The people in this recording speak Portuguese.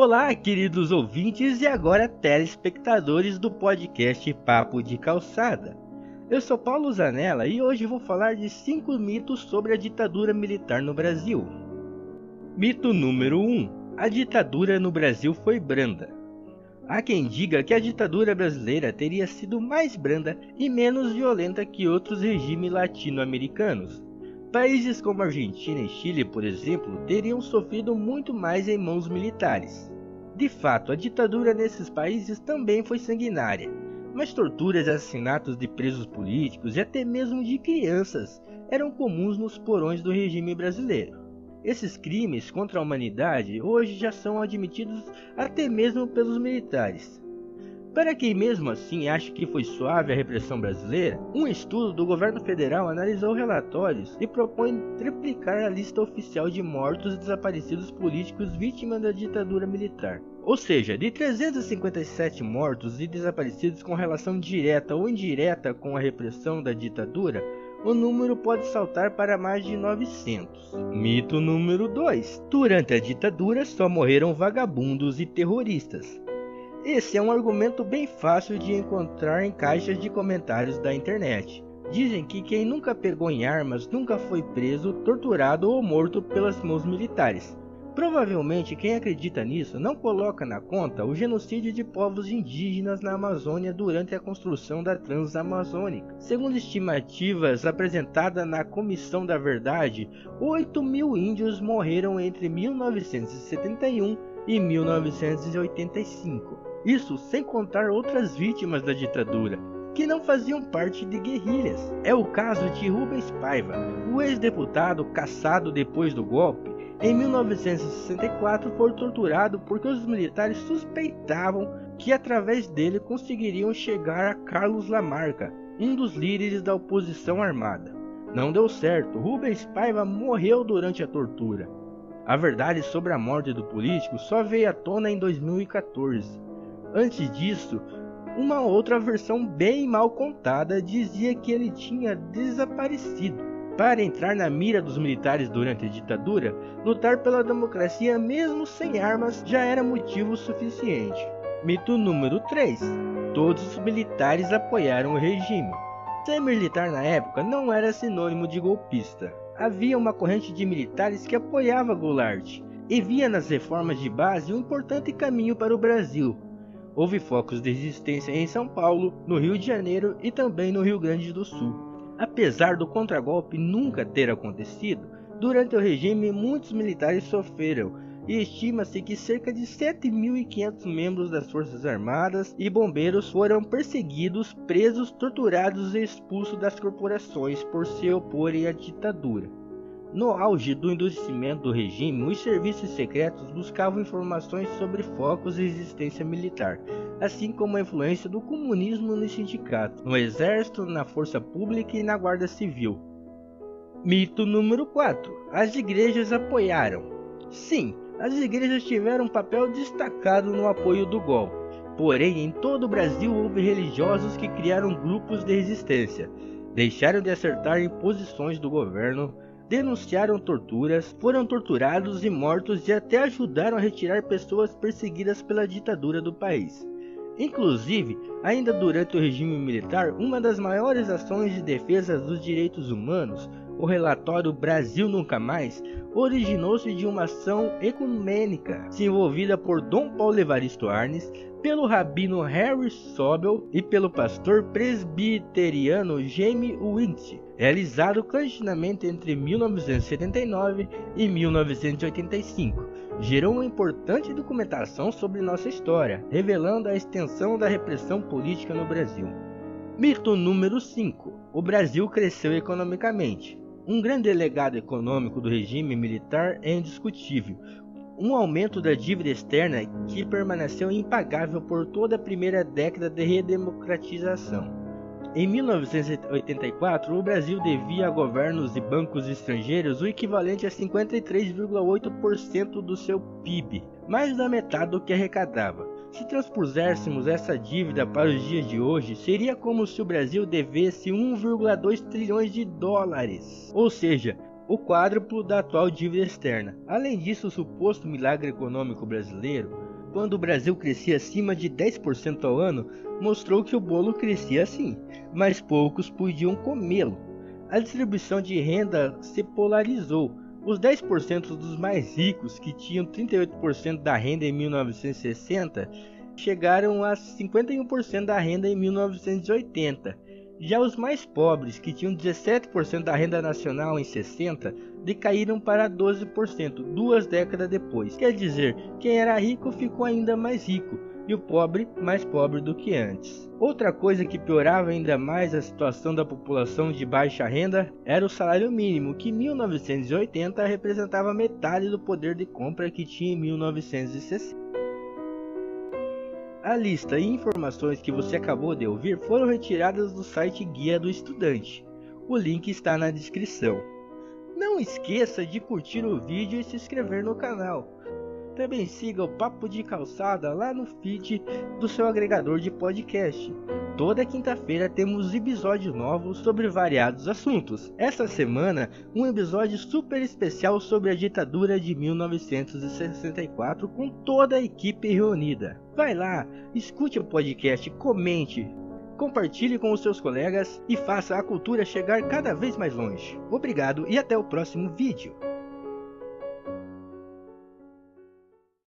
Olá, queridos ouvintes e agora telespectadores do podcast Papo de Calçada. Eu sou Paulo Zanella e hoje vou falar de 5 mitos sobre a ditadura militar no Brasil. Mito número 1. A ditadura no Brasil foi branda. Há quem diga que a ditadura brasileira teria sido mais branda e menos violenta que outros regimes latino-americanos. Países como Argentina e Chile, por exemplo, teriam sofrido muito mais em mãos militares. De fato, a ditadura nesses países também foi sanguinária, mas torturas e assassinatos de presos políticos e até mesmo de crianças eram comuns nos porões do regime brasileiro. Esses crimes contra a humanidade hoje já são admitidos até mesmo pelos militares. Para quem mesmo assim acha que foi suave a repressão brasileira, um estudo do governo federal analisou relatórios e propõe triplicar a lista oficial de mortos e desaparecidos políticos vítimas da ditadura militar. Ou seja, de 357 mortos e desaparecidos com relação direta ou indireta com a repressão da ditadura, o número pode saltar para mais de 900. Mito número 2. Durante a ditadura só morreram vagabundos e terroristas. Esse é um argumento bem fácil de encontrar em caixas de comentários da internet. Dizem que quem nunca pegou em armas nunca foi preso, torturado ou morto pelas mãos militares. Provavelmente quem acredita nisso não coloca na conta o genocídio de povos indígenas na Amazônia durante a construção da Transamazônica. Segundo estimativas apresentadas na Comissão da Verdade, 8.000 índios morreram entre 1971 e 1985. Isso sem contar outras vítimas da ditadura, que não faziam parte de guerrilhas. É o caso de Rubens Paiva, o ex-deputado cassado depois do golpe. Em 1964 foi torturado porque os militares suspeitavam que através dele conseguiriam chegar a Carlos Lamarca, um dos líderes da oposição armada. Não deu certo, Rubens Paiva morreu durante a tortura. A verdade sobre a morte do político só veio à tona em 2014. Antes disso, uma outra versão bem mal contada dizia que ele tinha desaparecido. Para entrar na mira dos militares durante a ditadura, lutar pela democracia mesmo sem armas já era motivo suficiente. Mito número 3. Todos os militares apoiaram o regime. Ser militar na época não era sinônimo de golpista. Havia uma corrente de militares que apoiava Goulart e via nas reformas de base um importante caminho para o Brasil. Houve focos de resistência em São Paulo, no Rio de Janeiro e também no Rio Grande do Sul. Apesar do contragolpe nunca ter acontecido, durante o regime muitos militares sofreram e estima-se que cerca de 7.500 membros das Forças Armadas e bombeiros foram perseguidos, presos, torturados e expulsos das corporações por se oporem à ditadura. No auge do endurecimento do regime, os serviços secretos buscavam informações sobre focos e resistência militar, assim como a influência do comunismo nos sindicatos, no exército, na força pública e na guarda civil. Mito número 4. As igrejas apoiaram. Sim, as igrejas tiveram um papel destacado no apoio do golpe. Porém, em todo o Brasil houve religiosos que criaram grupos de resistência, deixaram de acertar em posições do governo, denunciaram torturas, foram torturados e mortos e até ajudaram a retirar pessoas perseguidas pela ditadura do país. Inclusive, ainda durante o regime militar, uma das maiores ações de defesa dos direitos humanos, o relatório Brasil Nunca Mais, originou-se de uma ação ecumênica desenvolvida por Dom Paulo Evaristo Arnes, pelo rabino Harry Sobel e pelo pastor presbiteriano Jaime Wintz, realizado clandestinamente entre 1979 e 1985. Gerou uma importante documentação sobre nossa história, revelando a extensão da repressão política no Brasil. Mito número 5. O Brasil cresceu economicamente. Um grande legado econômico do regime militar é indiscutível. Um aumento da dívida externa que permaneceu impagável por toda a primeira década de redemocratização. Em 1984, o Brasil devia a governos e bancos estrangeiros o equivalente a 53,8% do seu PIB, mais da metade do que arrecadava. Se transpuséssemos essa dívida para os dias de hoje, seria como se o Brasil devesse 1,2 trilhões de dólares, ou seja, o quádruplo da atual dívida externa. Além disso, o suposto milagre econômico brasileiro, quando o Brasil crescia acima de 10% ao ano, mostrou que o bolo crescia sim, mas poucos podiam comê-lo. A distribuição de renda se polarizou. Os 10% dos mais ricos, que tinham 38% da renda em 1960, chegaram a 51% da renda em 1980. Já os mais pobres, que tinham 17% da renda nacional em 60, decaíram para 12% 2 décadas depois. Quer dizer, quem era rico ficou ainda mais rico e o pobre mais pobre do que antes. Outra coisa que piorava ainda mais a situação da população de baixa renda era o salário mínimo, que em 1980 representava metade do poder de compra que tinha em 1960. A lista e informações que você acabou de ouvir foram retiradas do site Guia do Estudante. O link está na descrição. Não esqueça de curtir o vídeo e se inscrever no canal. Também siga o Papo de Calçada lá no feed do seu agregador de podcast. Toda quinta-feira temos episódios novos sobre variados assuntos. Essa semana, um episódio super especial sobre a ditadura de 1964 com toda a equipe reunida. Vai lá, escute o podcast, comente, compartilhe com os seus colegas e faça a cultura chegar cada vez mais longe. Obrigado e até o próximo vídeo.